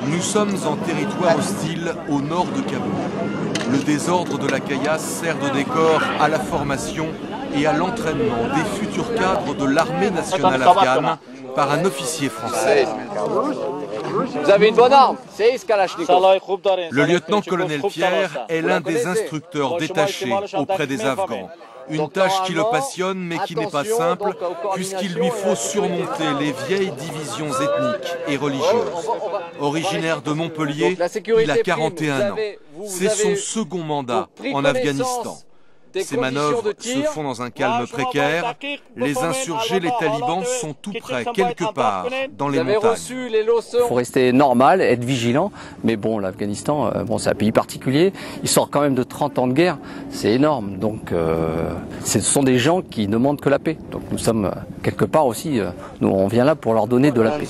Nous sommes en territoire hostile au nord de Kaboul. Le désordre de la caillasse sert de décor à la formation et à l'entraînement des futurs cadres de l'armée nationale afghane par un officier français. Vous avez une bonne arme, c'est Kalachnikov. Le lieutenant-colonel Pierre est l'un des instructeurs détachés auprès des Afghans. Une tâche qui le passionne mais qui n'est pas simple puisqu'il lui faut surmonter les vieilles divisions ethniques et religieuses. Originaire de Montpellier, il a 41 ans. C'est son second mandat en Afghanistan. Ces manœuvres se font dans un calme précaire. Les insurgés, les talibans, sont tout près, quelque part, dans les montagnes. Il faut rester normal, être vigilant. Mais bon, l'Afghanistan, c'est un pays particulier. Il sort quand même de 30 ans de guerre. C'est énorme. Donc, ce sont des gens qui ne demandent que la paix. Donc, nous sommes quelque part aussi, nous, on vient là pour leur donner de la paix.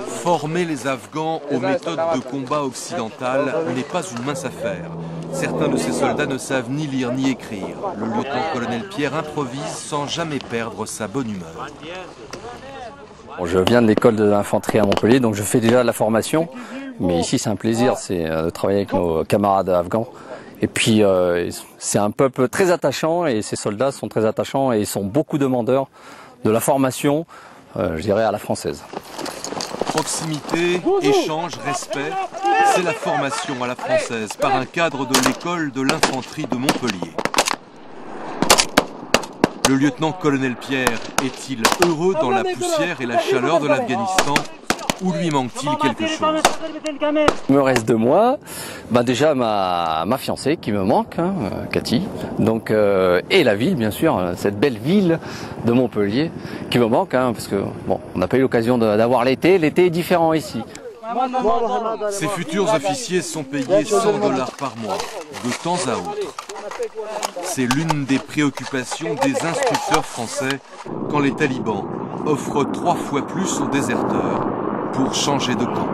Former les Afghans aux méthodes de combat occidentales n'est pas une mince affaire. Certains de ces soldats ne savent ni lire ni écrire. Le lieutenant-colonel Pierre improvise sans jamais perdre sa bonne humeur. Bon, je viens de l'école de l'infanterie à Montpellier, donc je fais déjà la formation. Mais ici, c'est un plaisir, c'est de travailler avec nos camarades afghans. Et puis, c'est un peuple très attachant et ces soldats sont très attachants et ils sont beaucoup demandeurs de la formation, je dirais, à la française. Proximité, échange, respect, c'est la formation à la française par un cadre de l'école de l'infanterie de Montpellier. Le lieutenant-colonel Pierre est-il heureux dans la poussière et la chaleur de l'Afghanistan ou lui manque-t-il quelque chose? Il me reste 2 mois. Déjà ma fiancée qui me manque, Cathy. Donc, et la ville, bien sûr, cette belle ville de Montpellier qui me manque, parce que bon, on n'a pas eu l'occasion d'avoir l'été. L'été est différent ici. Ces futurs officiers sont payés 100 $ par mois, de temps à autre. C'est l'une des préoccupations des instructeurs français quand les talibans offrent 3 fois plus aux déserteurs pour changer de camp.